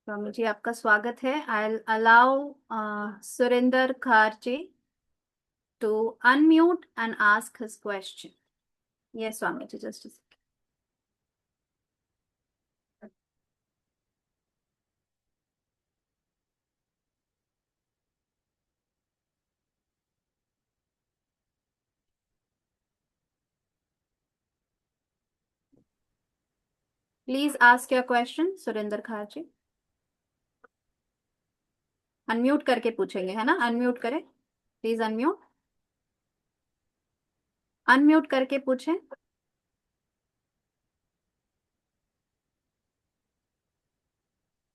स्वामी जी आपका स्वागत है। I allow Surendra Kharchi to unmute and ask his question. Yes Swami ji, just please ask your question Surendra Kharchi. Unmute करके पूछेंगे, है ना? अनम्यूट करें, प्लीज अनम्यूट। अनम्यूट करके पूछें।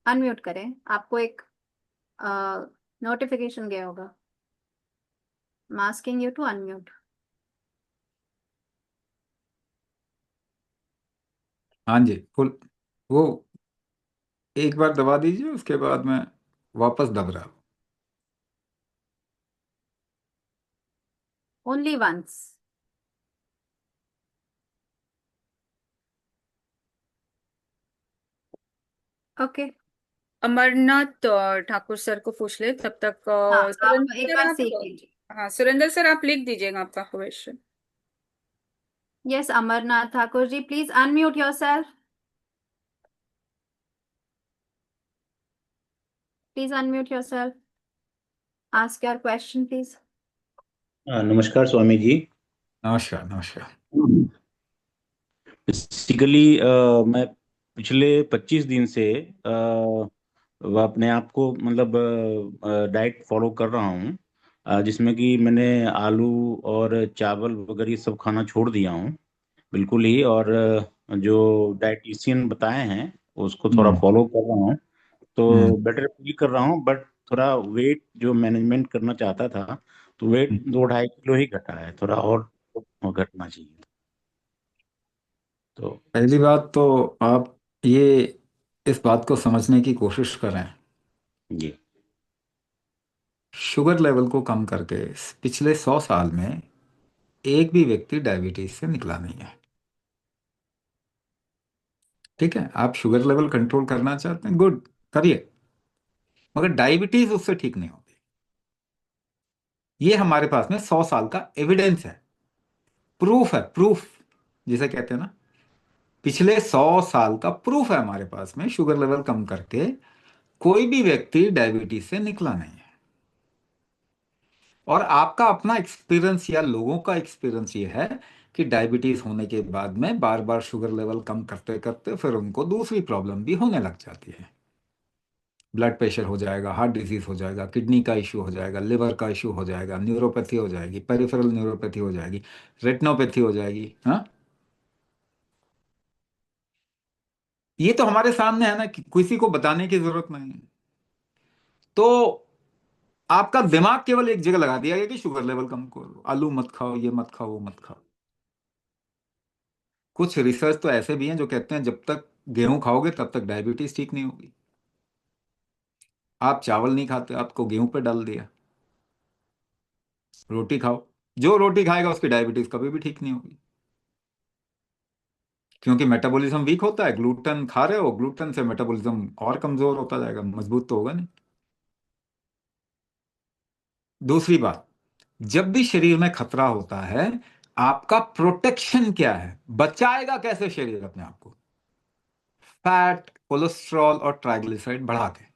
अनम्यूट करें, आपको एक नोटिफिकेशन गया होगा। Masking you to unmute. हाँ जी, फुल। वो एक बार दबा दीजिए, उसके बाद में वापस दब रहा। Only once. Okay. Amarnath Thakur sir को पूछ ले तब तक। हाँ, आप सुरेंद्र एक सर बार आप। सीख लीजिए। हाँ सुरेंद्र सर आप लिख दीजिएगा आपका question. Yes Amarnath Thakur ji, please unmute yourself. Please unmute yourself. Ask your question, please. नमस्कार स्वामी जी। नमस्कार नमस्कार। बेसिकली मैं पिछले 25 दिन से वो अपने आप को मतलब डाइट फॉलो कर रहा हूँ, जिसमें कि मैंने आलू और चावल वगैरह ये सब खाना छोड़ दिया हूँ बिल्कुल ही। और जो डाइटिशियन बताए हैं उसको थोड़ा हम्म फॉलो कर रहा हूँ, हम्म तो बेटर फील कर रहा हूँ। बट थोड़ा वेट जो मैनेजमेंट करना चाहता था, तो वेट हम्म। 2-2.5 किलो ही घटा है, थोड़ा और घटना चाहिए। तो पहली बात तो आप ये इस बात को समझने की कोशिश करें, जी। शुगर लेवल को कम करके पिछले 100 साल में एक भी व्यक्ति डायबिटीज से निकला नहीं है। ठीक है, आप शुगर लेवल कंट्रोल करना चाहते हैं, गुड, करिए, मगर डायबिटीज उससे ठीक नहीं होगी। ये हमारे पास में 100 साल का एविडेंस है, प्रूफ है, प्रूफ जिसे कहते हैं ना, पिछले 100 साल का प्रूफ है हमारे पास में, शुगर लेवल कम करके कोई भी व्यक्ति डायबिटीज से निकला नहीं है। और आपका अपना एक्सपीरियंस या लोगों का एक्सपीरियंस ये है कि डायबिटीज होने के बाद में बार बार शुगर लेवल कम करते करते फिर उनको दूसरी प्रॉब्लम भी होने लग जाती है। ब्लड प्रेशर हो जाएगा, हार्ट डिजीज हो जाएगा, किडनी का इश्यू हो जाएगा, लिवर का इश्यू हो जाएगा, न्यूरोपैथी हो जाएगी, पेरिफेरल न्यूरोपैथी हो जाएगी, रेटिनोपैथी हो जाएगी। हाँ, ये तो हमारे सामने है ना, कि किसी को बताने की जरूरत नहीं है। तो आपका दिमाग केवल एक जगह लगा दिया गया कि शुगर लेवल कम करो, आलू मत खाओ, ये मत खाओ, वो मत खाओ। कुछ रिसर्च तो ऐसे भी हैं जो कहते हैं जब तक गेहूं खाओगे तब तक डायबिटीज ठीक नहीं होगी। आप चावल नहीं खाते, आपको गेहूं पे डाल दिया, रोटी खाओ, जो रोटी खाएगा उसकी डायबिटीज कभी भी ठीक नहीं होगी, क्योंकि मेटाबॉलिज्म वीक होता है। ग्लूटेन खा रहे हो, ग्लूटेन से मेटाबॉलिज्म और कमजोर होता जाएगा, मजबूत तो होगा नहीं। दूसरी बात, जब भी शरीर में खतरा होता है, आपका प्रोटेक्शन क्या है, बचाएगा कैसे शरीर अपने आप को? फैट, कोलेस्ट्रॉल और ट्राइग्लिसराइड बढ़ा के।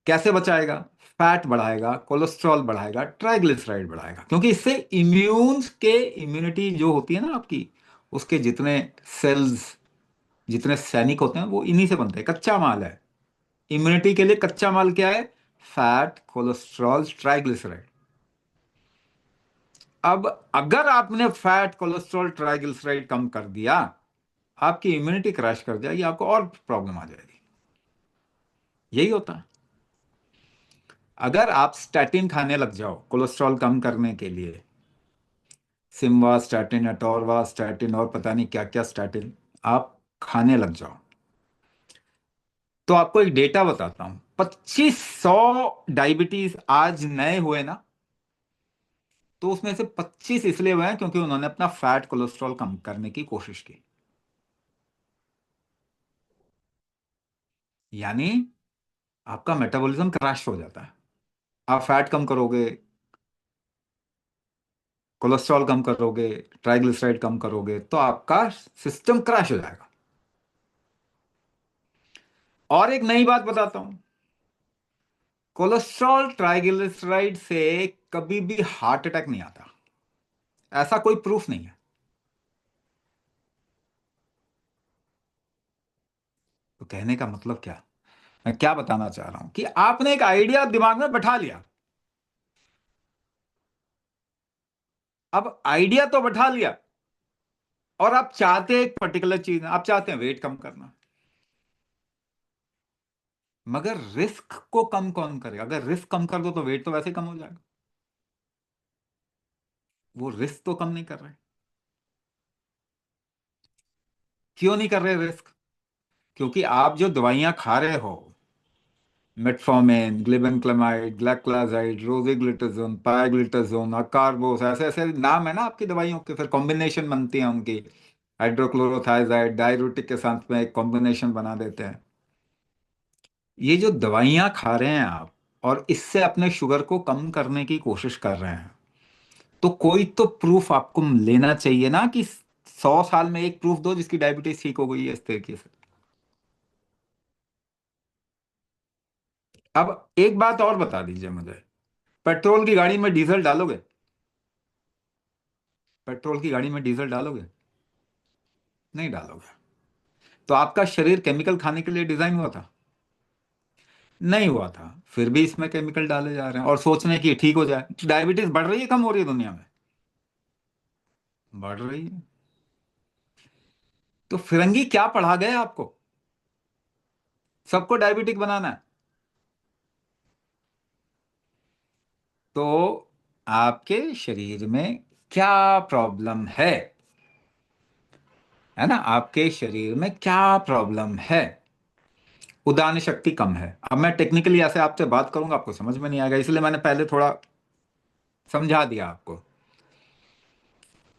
कैसे बचाएगा? फैट बढ़ाएगा, कोलेस्ट्रॉल बढ़ाएगा, ट्राइग्लिसराइड बढ़ाएगा, क्योंकि इससे इम्यूनिटी जो होती है ना आपकी, उसके जितने सेल्स, जितने सैनिक होते हैं वो इन्हीं से बनते हैं, कच्चा माल है। इम्यूनिटी के लिए कच्चा माल क्या है? Fat, cholesterol, triglyceride. अब अगर आपने फैट, कोलेस्ट्रॉल, ट्राइग्लिसराइड कम कर दिया, आपकी इम्यूनिटी क्रैश कर जाएगी, आपको और प्रॉब्लम आ जाएगी। यही होता है। अगर आप स्टैटिन खाने लग जाओ कोलेस्ट्रॉल कम करने के लिए, सिमवा स्टैटिन, अटोरवा स्टैटिन और पता नहीं क्या क्या स्टैटिन आप खाने लग जाओ, तो आपको एक डेटा बताता हूं। 2500 डायबिटीज आज नए हुए ना, तो उसमें से 25 इसलिए हुए हैं क्योंकि उन्होंने अपना फैट, कोलेस्ट्रॉल कम करने की कोशिश की। यानी आपका मेटाबॉलिज्म क्रैश हो जाता है। आप फैट कम करोगे, कोलेस्ट्रॉल कम करोगे, ट्राइग्लिसराइड कम करोगे, तो आपका सिस्टम क्रैश हो जाएगा। और एक नई बात बताता हूं, कोलेस्ट्रॉल ट्राइग्लिसराइड से कभी भी हार्ट अटैक नहीं आता, ऐसा कोई प्रूफ नहीं है। तो कहने का मतलब क्या, मैं क्या बताना चाह रहा हूं कि आपने एक आइडिया दिमाग में बैठा लिया। अब आइडिया तो बैठा लिया, और आप चाहते हैं एक पर्टिकुलर चीज, आप चाहते हैं वेट कम करना, मगर रिस्क को कम कौन करे? अगर रिस्क कम कर दो तो वेट तो वैसे कम हो जाएगा। वो रिस्क तो कम नहीं कर रहे। क्यों नहीं कर रहे रिस्क? क्योंकि आप जो दवाइयां खा रहे हो, मेटफॉर्मिन, ग्लिबेनक्लेमाइड, ग्लाइकोलाजाइड, रोजिग्लुटाजोन, पाराग्लुटाजोन, अकारबोस, ऐसे ऐसे नाम है ना आपकी दवाइयों के, फिर कॉम्बिनेशन बनती है उनकी। हाइड्रोक्लोरोथाइजाइड डाययूरेटिक के साथ में एक कॉम्बिनेशन बना देते हैं। ये जो दवाइयां खा रहे हैं आप, और इससे अपने शुगर को कम करने की कोशिश कर रहे हैं, तो कोई तो प्रूफ आपको लेना चाहिए ना, कि 100 साल में एक प्रूफ दो जिसकी डायबिटीज ठीक हो गई है इस तरीके से। अब एक बात और बता दीजिए मुझे, पेट्रोल की गाड़ी में डीजल डालोगे? पेट्रोल की गाड़ी में डीजल डालोगे? नहीं डालोगे। तो आपका शरीर केमिकल खाने के लिए डिजाइन हुआ था? नहीं हुआ था। फिर भी इसमें केमिकल डाले जा रहे हैं और सोच रहे हैं कि ठीक हो जाए। डायबिटीज बढ़ रही है कम हो रही है दुनिया में? बढ़ रही है। तो फिरंगी क्या पढ़ा गए आपको? सबको डायबिटिक बनाना है। तो आपके शरीर में क्या प्रॉब्लम है ना? आपके शरीर में क्या प्रॉब्लम है? उदान शक्ति कम है। अब मैं टेक्निकली ऐसे आपसे बात करूंगा आपको समझ में नहीं आएगा, इसलिए मैंने पहले थोड़ा समझा दिया आपको।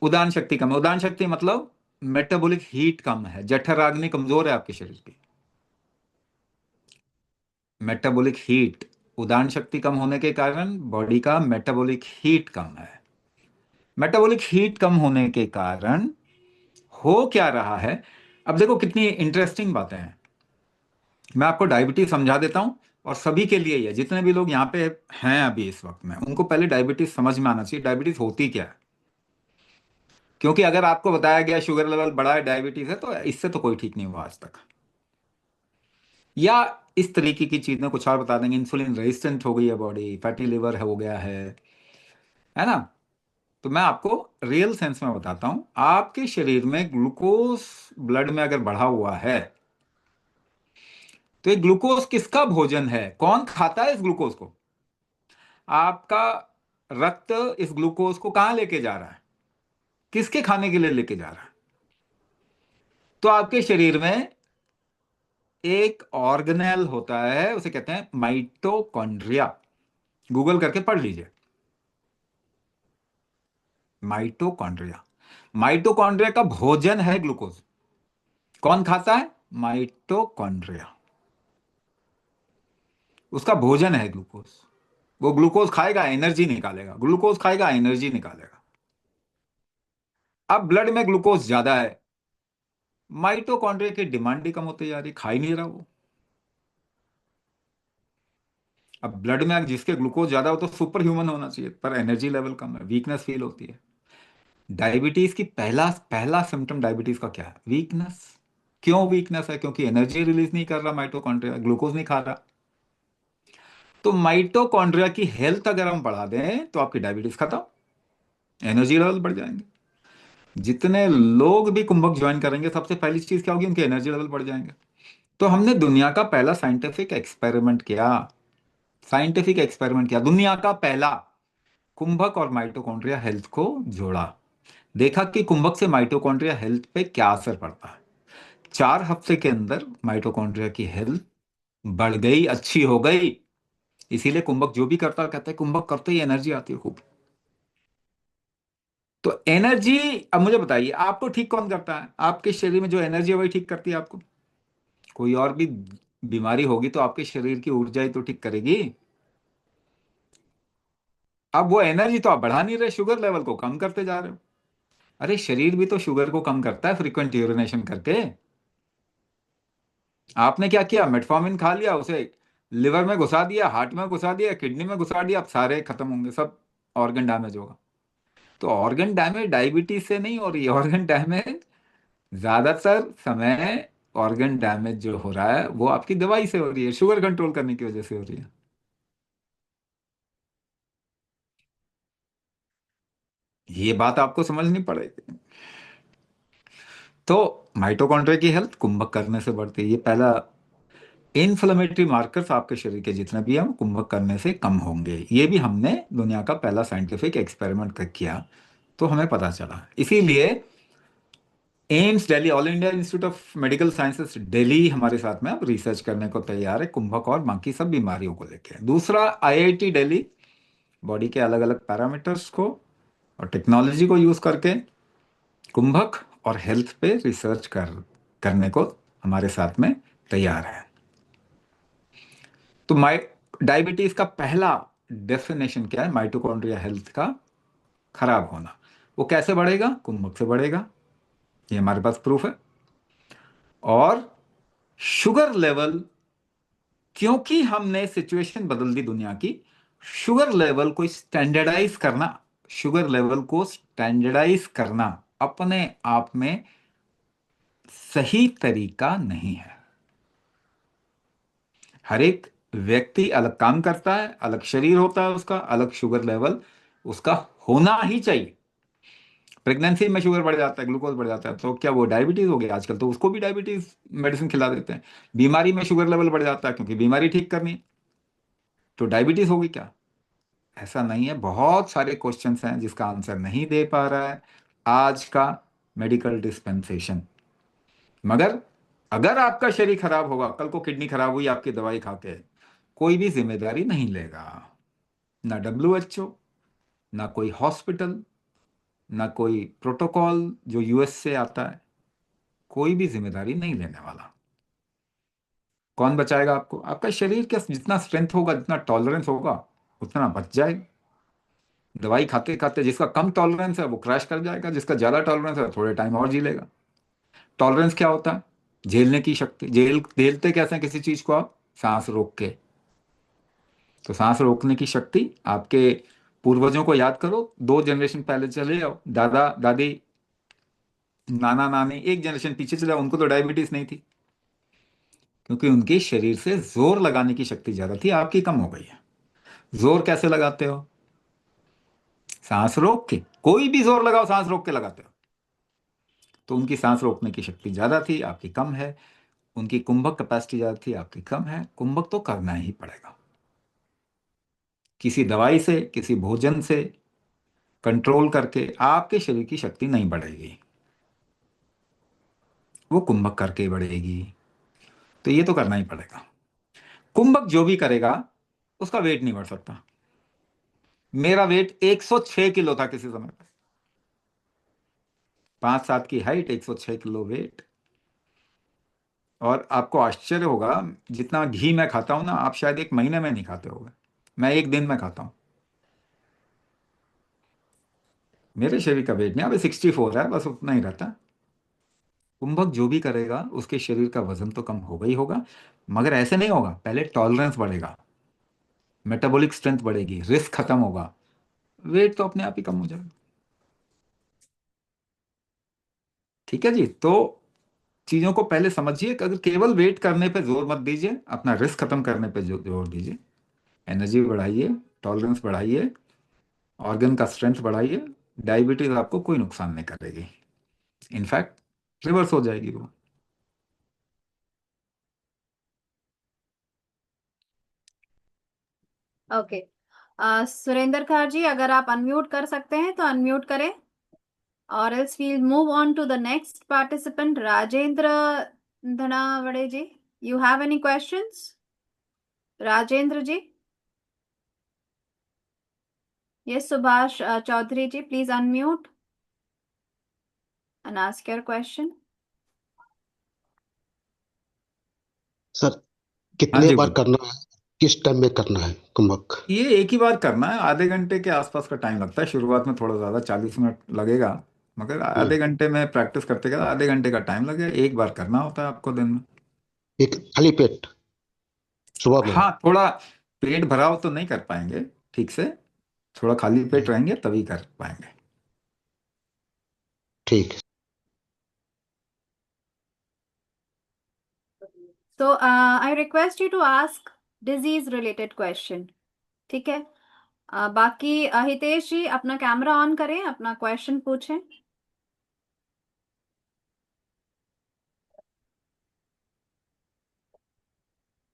उदान शक्ति कम है, उदान शक्ति मतलब मेटाबॉलिक हीट कम है, जठराग्नि कमजोर है आपके शरीर की। मेटाबॉलिक हीट, उदान शक्ति कम होने के कारण बॉडी का मेटाबॉलिक हीट कम है। मेटाबॉलिक हीट कम होने के कारण हो क्या रहा है? अब देखो कितनी इंटरेस्टिंग बातें हैं। मैं आपको डायबिटीज समझा देता हूं, और सभी के लिए ही है, जितने भी लोग यहाँ पे हैं अभी इस वक्त में, उनको पहले डायबिटीज समझ में आना चाहिए डायबिटीज होती क्या है। क्योंकि अगर आपको बताया गया शुगर लेवल बढ़ा है, डायबिटीज है, तो इससे तो कोई ठीक नहीं हुआ आज तक। या इस तरीके की चीजें कुछ और बता देंगे, इंसुलिन रेजिस्टेंट हो गई है बॉडी, फैटी लिवर हो गया है ना? तो मैं आपको रियल सेंस में बताता हूं, आपके शरीर में ग्लूकोज ब्लड में अगर बढ़ा हुआ है, तो ये ग्लूकोज किसका भोजन है? कौन खाता है इस ग्लूकोज को? आपका रक्त इस ग्लूकोज को कहां लेके जा रहा है? किसके खाने के लिए लेके जा रहा है? तो आपके शरीर में एक ऑर्गेनेल होता है, उसे कहते हैं माइटोकॉन्ड्रिया। गूगल करके पढ़ लीजिए, माइटोकॉन्ड्रिया। माइटोकॉन्ड्रिया का भोजन है ग्लूकोज। कौन खाता है? माइटोकॉन्ड्रिया। उसका भोजन है ग्लूकोज। वो ग्लूकोज खाएगा, एनर्जी निकालेगा, ग्लूकोज खाएगा, एनर्जी निकालेगा। अब ब्लड में ग्लूकोज ज्यादा है, माइटोकॉन्ड्रिया की डिमांड ही कम होती जा रही, खा ही नहीं रहा वो। अब ब्लड में जिसके ग्लूकोज ज्यादा हो तो सुपर ह्यूमन होना चाहिए, पर एनर्जी लेवल कम है, वीकनेस फील होती है। डायबिटीज की पहला पहला सिम्टम डायबिटीज का क्या है? वीकनेस। क्यों वीकनेस है? क्योंकि एनर्जी रिलीज नहीं कर रहा माइटोकॉन्ड्रिया, ग्लूकोज नहीं खा रहा। तो माइटोकॉन्ड्रिया की हेल्थ अगर हम बढ़ा दें तो आपकी डायबिटीज खत्म, एनर्जी लेवल बढ़ जाएंगे। जितने लोग भी कुंभक ज्वाइन करेंगे, सबसे पहली चीज क्या होगी? उनके एनर्जी लेवल बढ़ जाएंगे। तो हमने दुनिया का पहला साइंटिफिक एक्सपेरिमेंट किया, साइंटिफिक एक्सपेरिमेंट किया, दुनिया का पहला। कुंभक और माइटोकॉन्ड्रिया हेल्थ को जोड़ा, देखा कि कुंभक से माइटोकॉन्ड्रिया हेल्थ पे क्या असर पड़ता है। 4 हफ्ते के अंदर माइटोकॉन्ड्रिया की हेल्थ बढ़ गई, अच्छी हो गई। इसीलिए कुंभक जो भी करता है, कहते हैं कुंभक करते ही एनर्जी आती है खूब। तो एनर्जी, अब मुझे बताइए आपको ठीक कौन करता है? आपके शरीर में जो एनर्जी है वही ठीक करती है आपको? कोई और भी बीमारी होगी तो आपके शरीर की ऊर्जा ही तो ठीक करेगी। अब वो एनर्जी तो आप बढ़ा नहीं रहे, शुगर लेवल को कम करते जा रहे हो। अरे शरीर भी तो शुगर को कम करता है फ्रीक्वेंट यूरिनेशन करके। आपने क्या किया, मेटफॉर्मिन खा लिया, उसे लिवर में घुसा दिया, हार्ट में घुसा दिया, किडनी में घुसा दिया, अब सारे खत्म होंगे, सब ऑर्गन डैमेज होगा। तो ऑर्गन डैमेज डायबिटीज से नहीं हो रही है, ऑर्गन डैमेज ज्यादातर समय ऑर्गन डैमेज जो हो रहा है वो आपकी दवाई से हो रही है, शुगर कंट्रोल करने की वजह से हो रही है। ये बात आपको समझनी पड़ेगी। तो माइटोकॉन्ड्रिया की हेल्थ कुंभक करने से बढ़ती है। ये पहला, इन्फ्लेमेटरी मार्कर्स आपके शरीर के जितने भी हैं वो कुंभक करने से कम होंगे। ये भी हमने दुनिया का पहला साइंटिफिक एक्सपेरिमेंट किया तो हमें पता चला। इसीलिए AIIMS Delhi, all India institute of medical sciences Delhi हमारे साथ में अब रिसर्च करने को तैयार है कुंभक और बाकी सब बीमारियों को लेकर। दूसरा, आईआईटी दिल्ली बॉडी के अलग अलग पैरामीटर्स को और टेक्नोलॉजी को यूज करके कुंभक और हेल्थ पे रिसर्च करने को हमारे साथ में तैयार है। तो डायबिटीज का पहला डेफिनेशन क्या है, माइटोकॉन्ड्रिया हेल्थ का खराब होना। वो कैसे बढ़ेगा, कुंभक से बढ़ेगा, ये हमारे पास प्रूफ है। और शुगर लेवल, क्योंकि हमने सिचुएशन बदल दी दुनिया की, शुगर लेवल को स्टैंडर्डाइज करना, शुगर लेवल को स्टैंडर्डाइज करना अपने आप में सही तरीका नहीं है। हर एक व्यक्ति अलग काम करता है, अलग शरीर होता है उसका, अलग शुगर लेवल उसका होना ही चाहिए। प्रेगनेंसी में शुगर बढ़ जाता है, ग्लूकोज बढ़ जाता है, तो क्या वो डायबिटीज हो गया? आजकल तो उसको भी डायबिटीज मेडिसिन खिला देते हैं। बीमारी में शुगर लेवल बढ़ जाता है क्योंकि बीमारी ठीक करनी है, तो डायबिटीज होगी क्या? ऐसा नहीं है। बहुत सारे क्वेश्चंस हैं जिसका आंसर नहीं दे पा रहा है आज का मेडिकल डिस्पेंसेशन। मगर अगर आपका शरीर खराब होगा, कल को किडनी खराब हुई आपकी दवाई खा के, कोई भी जिम्मेदारी नहीं लेगा। ना WHO, ना कोई हॉस्पिटल, ना कोई प्रोटोकॉल जो यूएस से आता है, कोई भी जिम्मेदारी नहीं लेने वाला। कौन बचाएगा आपको? आपका शरीर का जितना स्ट्रेंथ होगा, जितना टॉलरेंस होगा, उतना बच जाएगा। दवाई खाते खाते जिसका कम टॉलरेंस है वो क्रैश कर जाएगा, जिसका ज्यादा टॉलरेंस है थोड़े टाइम और जी लेगा। टॉलरेंस क्या होता है? झेलने की शक्ति। झेलते कैसे हैं किसी चीज को आप? सांस रोक के। तो सांस रोकने की शक्ति आपके पूर्वजों को याद करो, 2 जनरेशन पहले चले जाओ, दादा दादी, नाना नानी, एक जनरेशन पीछे चले जाओ, उनको तो डायबिटीज नहीं थी क्योंकि उनके शरीर से जोर लगाने की शक्ति ज्यादा थी। आपकी कम हो गई है। जोर कैसे लगाते हो? सांस रोक के। कोई भी जोर लगाओ, सांस रोक के लगाते हो। तो उनकी सांस रोकने की शक्ति ज्यादा थी, आपकी कम है। उनकी कुंभक कैपेसिटी ज्यादा थी, आपकी कम है। कुंभक तो करना ही पड़ेगा, किसी दवाई से, किसी भोजन से कंट्रोल करके आपके शरीर की शक्ति नहीं बढ़ेगी, वो कुंभक करके ही बढ़ेगी। तो ये तो करना ही पड़ेगा। कुंभक जो भी करेगा उसका वेट नहीं बढ़ सकता। मेरा वेट 106 किलो था किसी समय पे, 5'7" की हाइट, 106 किलो वेट। और आपको आश्चर्य होगा, जितना घी मैं खाता हूं ना, आप शायद एक महीने में नहीं खाते होगे, मैं एक दिन में खाता हूं। मेरे शरीर का वेट नहीं, अभी 64 है, बस उतना ही रहता है। कुंभक जो भी करेगा उसके शरीर का वजन तो कम होगा ही होगा, मगर ऐसे नहीं होगा। पहले टॉलरेंस बढ़ेगा, मेटाबॉलिक स्ट्रेंथ बढ़ेगी, रिस्क खत्म होगा, वेट तो अपने आप ही कम हो जाएगा। ठीक है जी। तो चीजों को पहले समझिए कि अगर केवल वेट करने पे जोर मत दीजिए, अपना रिस्क खत्म करने पे जोर दीजिए। एनर्जी बढ़ाइए, टॉलरेंस बढ़ाइए, ऑर्गन का स्ट्रेंथ बढ़ाइए। डायबिटीज आपको कोई नुकसान नहीं करेगी, इनफैक्ट रिवर्स हो जाएगी वो। ओके, सुरेंद्र खार जी, अगर आप अनम्यूट कर सकते हैं तो अनम्यूट करें, और else we'll move on to the next participant, Rajendra Dhanavade ji. You have any questions? Rajendra ji? Yes, Subhash Chaudhary ji, please unmute and ask your question. Sir हाँ कितने जी बार बोलिए। करना है, किस टाइम में करना है कुंभक? ये एक ही बार करना है, आधे घंटे के आसपास का टाइम लगता है, शुरुआत में थोड़ा ज़्यादा 40 मिनट लगेगा, मगर आधे हम्म, घंटे में प्रैक्टिस करते करते आधे घंटे का टाइम लगेगा, एक बार करना होता है आपको दिन में। एक खाली पेट सुबह में? हाँ, थोड़ा पेट भरा हो तो नहीं कर पाएंगे ठीक से, थोड़ा खाली पेट रहेंगे तभी कर पाएंगे। ठीक है। So I request you to ask disease related question. ठीक है। बाकी हितेश जी अपना कैमरा ऑन करें, अपना क्वेश्चन पूछें।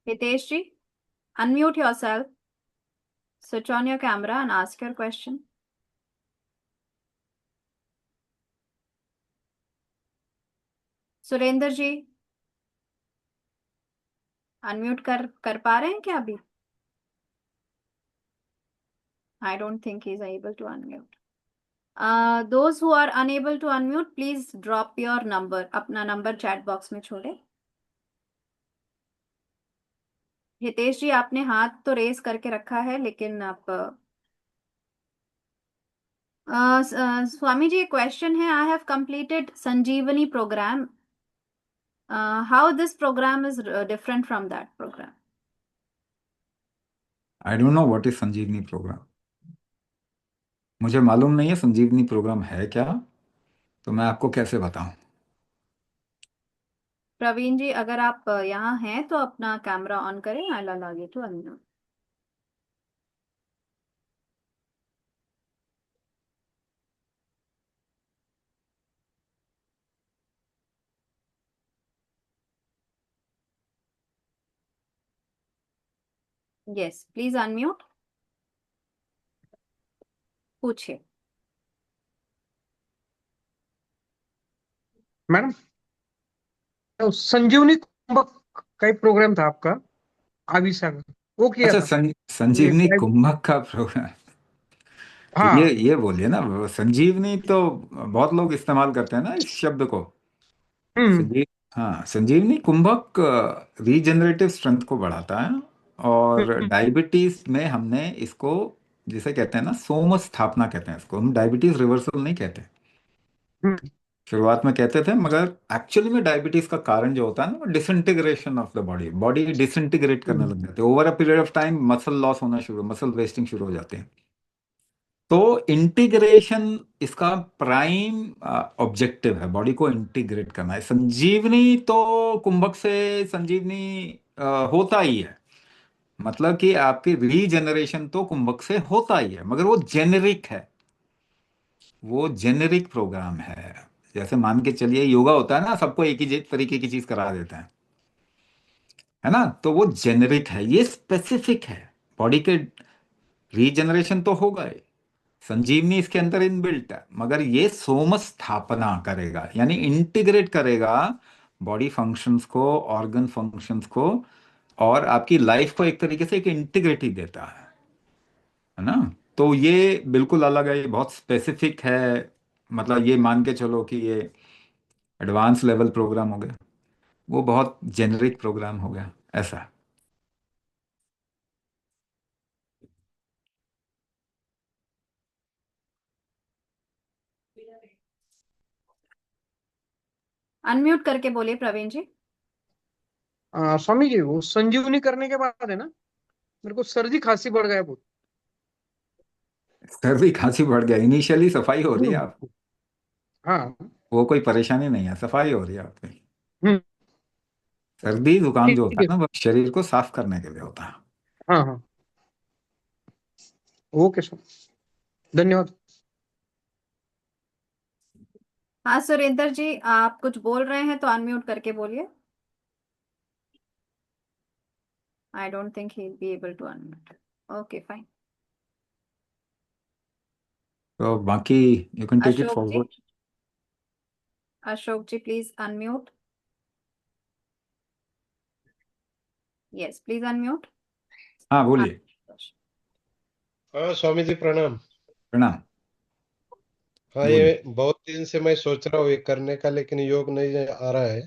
हितेश जी, unmute yourself, switch on your camera and ask your question. Surendra ji unmute कर पा रहे हैं क्या अभी? I don't think he is able to unmute. those who are unable to unmute, please drop your number, अपना नंबर चैट बॉक्स में छोड़े। हितेश जी आपने हाथ तो रेस करके रखा है, लेकिन आप स्वामी जी क्वेश्चन है, I have completed Sanjeevani program, how this program is different from that program? I don't know what is Sanjeevani program, मुझे मालूम नहीं है संजीवनी प्रोग्राम है क्या, तो मैं आपको कैसे बताऊं। प्रवीण जी अगर आप यहाँ हैं तो अपना कैमरा ऑन करें, I will allow you to unmute. Yes please unmute, पूछिए। मैडम, तो संजीवनी कुंभक का एक प्रोग्राम था आपका, आविसा का, वो किया अच्छा, था। ये संजीवनी कुंभक का प्रोग्राम, तो हाँ। ये बोलिए ना, वो संजीवनी तो बहुत लोग इस्तेमाल करते हैं ना इस शब्द को। हम्म। संजीव हाँ, संजीवनी कुंभक रीजनरेटिव स्ट्रेंथ को बढ़ाता है, और हम्म। डायबिटीज में हमने इसको, जिसे कहते हैं ना सोम स्थापना कहते हैं इसको, हम डायबिटीज रिवर्सल नहीं कहते, हम्म। शुरुआत में कहते थे, मगर एक्चुअली में डायबिटीज का कारण जो होता है ना वो disintegration of the body, body disintegrate करने हम्म। लग जाती है over a period of time, muscle loss होना शुरू, मसल वेस्टिंग शुरू हो जाते हैं। तो इंटीग्रेशन इसका प्राइम ऑब्जेक्टिव है, बॉडी को इंटीग्रेट करना है। संजीवनी तो कुंभक से संजीवनी होता ही है, मतलब कि आपकी रीजनरेशन तो कुंभक से होता ही है, मगर वो जेनेरिक है, वो जेनेरिक प्रोग्राम है। जैसे मान के चलिए योगा होता है ना, सबको एक ही तरीके की चीज करा देता है ना, तो वो जेनेरिक है, ये स्पेसिफिक है। बॉडी के रीजनरेशन तो होगा ही, संजीवनी इसके अंदर इनबिल्ट है, मगर ये सोम स्थापना करेगा, यानी इंटीग्रेट करेगा बॉडी फंक्शंस को, ऑर्गन फंक्शंस को, और आपकी लाइफ को एक तरीके से एक इंटीग्रिटी देता है ना। तो ये बिल्कुल अलग है, ये बहुत स्पेसिफिक है, मतलब ये मान के चलो कि ये एडवांस लेवल प्रोग्राम हो गया, वो बहुत जेनरिक प्रोग्राम हो गया, ऐसा। अनम्यूट करके बोलिए प्रवीण जी। स्वामी जी, वो संजीवनी करने के बाद है ना, मेरे को सर्दी खांसी बढ़ गया बहुत। सर्दी खांसी बढ़ गया, इनिशियली सफाई हो रही है हम्म। आपको, हाँ। वो कोई परेशानी नहीं है, सफाई हो रही है आपकी। हम्म। सर्दी जुकाम जो ठीक होता है। है ना वो शरीर को साफ करने के लिए होता है। हाँ हाँ। ओके सर, धन्यवाद। हाँ सुरेंद्र जी आप कुछ बोल रहे हैं तो अनम्यूट करके बोलिए। I don't think he be able to unmute. Okay fine. तो बाकी you can take it Ashok ji, forward. Ashok ji please unmute. Yes please unmute. हाँ बोलिए। हाँ स्वामी जी प्रणाम। प्रणाम। हाँ, बोलिए। ये बहुत दिन से मैं सोच रहा हूँ ये करने का, लेकिन योग नहीं आ रहा है,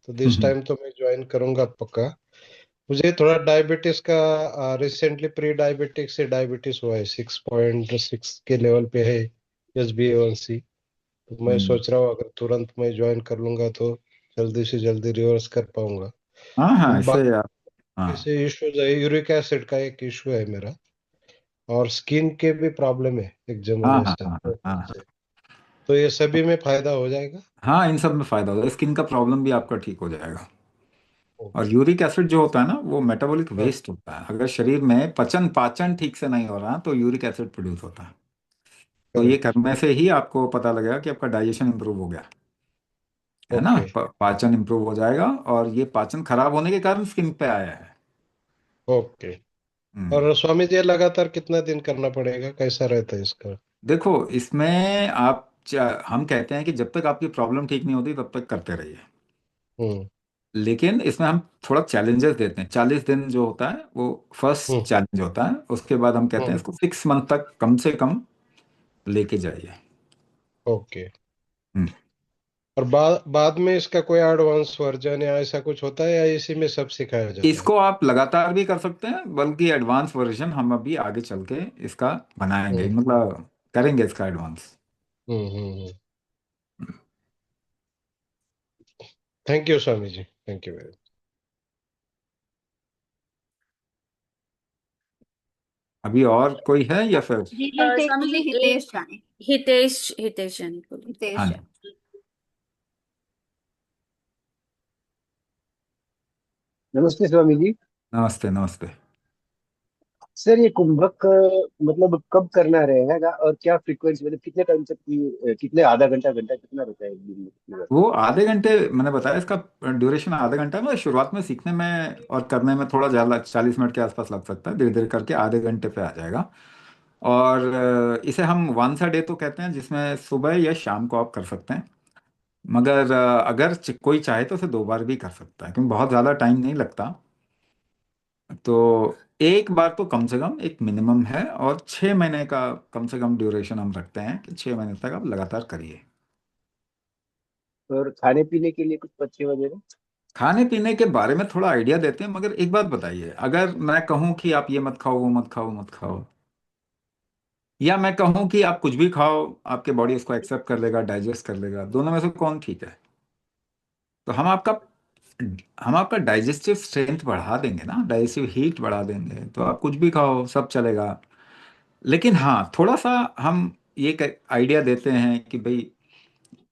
तो दिस टाइम तो मैं ज्वाइन करूंगा पक्का। मुझे थोड़ा डायबिटीज का रिसेंटली प्री डायबिटिक से डायबिटीज हुआ है, 6.6 के लेवल पे है HbA1c। तो मैं हम्म। सोच रहा हूँ अगर तुरंत मैं ज्वाइन कर लूंगा तो जल्दी से जल्दी रिवर्स कर पाऊंगा। हाँ हाँ, बाकी ऐसे आप, हाँ से इश्यूज है, यूरिक एसिड का एक इशू है मेरा, और स्किन के भी प्रॉब्लम है एक्जिमा हाँ हाँ जैसा हाँ हाँ हाँ से। तो ये सभी में फायदा हो जाएगा। हाँ, इन सब में फायदा होता है, स्किन का प्रॉब्लम भी आपका ठीक हो जाएगा। और ओके। यूरिक एसिड जो होता है ना, वो मेटाबॉलिक हाँ। वेस्ट होता है। अगर शरीर में पचन पाचन ठीक से नहीं हो रहा तो यूरिक एसिड प्रोड्यूस होता है। तो ये करेक्ट। करने से ही आपको पता लगेगा कि आपका डाइजेशन इंप्रूव हो गया, है ना। ओके। पाचन इंप्रूव हो जाएगा, और ये पाचन खराब होने के कारण स्किन पे आया है। ओके। हम्म। और स्वामी जी, लगातार कितना दिन करना पड़ेगा, कैसा रहता है इसका? देखो, इसमें हम कहते हैं कि जब तक आपकी प्रॉब्लम ठीक नहीं होती तब तक करते रहिए। हम्म। लेकिन इसमें हम थोड़ा चैलेंजेस देते हैं। 40 दिन जो होता है वो फर्स्ट हम्म। चैलेंज होता है। उसके बाद हम कहते हैं हम्म। इसको 6 मंथ तक कम से कम लेके जाइए। ओके। हम्म। और बाद में इसका कोई एडवांस वर्जन या ऐसा कुछ होता है, या इसी में सब सिखाया जाता है? इसको आप लगातार भी कर सकते हैं, बल्कि एडवांस वर्जन हम अभी आगे चल के इसका बनाएंगे, हम्म। मतलब करेंगे इसका एडवांस। हम्म। Thank you Swami ji, thank you very अभी और कोई है या फिर? जी will take Swami ji only एक हितेश जानी। हितेश जानी को हितेश हाँ जी, जानी। नमस्ते स्वामी जी। नमस्ते नमस्ते। सर ये कुंभक मतलब कब करना रहेगा और क्या फ्रीक्वेंसी, मतलब कितने टाइम तक की, कितने, आधा घंटा घंटा कितना रहता है एक दिन में? वो आधे घंटे, मैंने बताया इसका ड्यूरेशन आधे घंटा है। मतलब शुरुआत में सीखने में और करने में थोड़ा ज़्यादा 40 मिनट के आसपास लग सकता है, धीरे धीरे करके आधे घंटे पे आ जाएगा। और इसे हम वंस अ डे तो कहते हैं, जिसमें सुबह या शाम को आप कर सकते हैं। मगर अगर कोई चाहे तो उसे 2 बार भी कर सकता है, क्योंकि बहुत ज़्यादा टाइम नहीं लगता। तो एक बार तो कम से कम एक मिनिमम है, और 6 महीने का कम से कम ड्यूरेशन हम रखते हैं कि 6 महीने तक आप लगातार करिए। और खाने पीने के लिए कुछ पथ्य वगैरह? खाने पीने के बारे में थोड़ा आइडिया देते हैं, मगर एक बात बताइए, अगर मैं कहूँ कि आप ये मत खाओ, वो मत खाओ, वो मत खाओ, या मैं कहूँ कि आप कुछ भी खाओ, आपके बॉडी उसको एक्सेप्ट कर लेगा, डाइजेस्ट कर लेगा, दोनों में से कौन ठीक है? तो हम आपका डाइजेस्टिव स्ट्रेंथ बढ़ा देंगे ना, डाइजेस्टिव हीट बढ़ा देंगे, तो आप कुछ भी खाओ सब चलेगा। लेकिन हाँ, थोड़ा सा हम ये आइडिया देते हैं कि भाई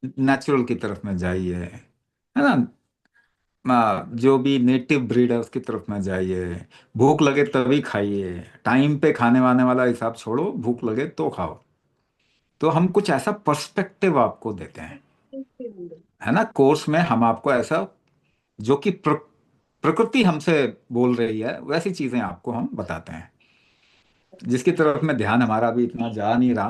नेचुरल की तरफ में जाइए, है ना। जो भी नेटिव ब्रीड है उसकी तरफ में जाइए। भूख लगे तभी खाइए, टाइम पे खाने वाने वाला हिसाब छोड़ो, भूख लगे तो खाओ। तो हम कुछ ऐसा पर्सपेक्टिव आपको देते हैं, है ना। कोर्स में हम आपको ऐसा, जो कि प्रकृति हमसे बोल रही है, वैसी चीजें आपको हम बताते हैं, जिसकी तरफ में ध्यान हमारा अभी इतना जा नहीं रहा,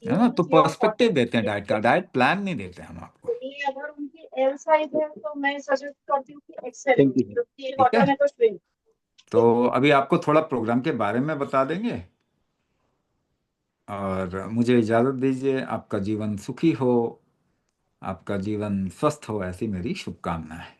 है ना। तो पर्सपेक्टिव देते हैं डाइट का, डाइट प्लान नहीं देते हम आपको। अगर उनकी एल साइज है तो मैं सजेस्ट करती हूँ कि एक्सेल। Thank you. ठीक है, वाटर में तो स्विम। तो अभी आपको थोड़ा प्रोग्राम के बारे में बता देंगे, और मुझे इजाज़त दीजिए। आपका जीवन सुखी हो, आपका जीवन स्वस्थ हो, ऐसी मेरी शुभकामनाएं।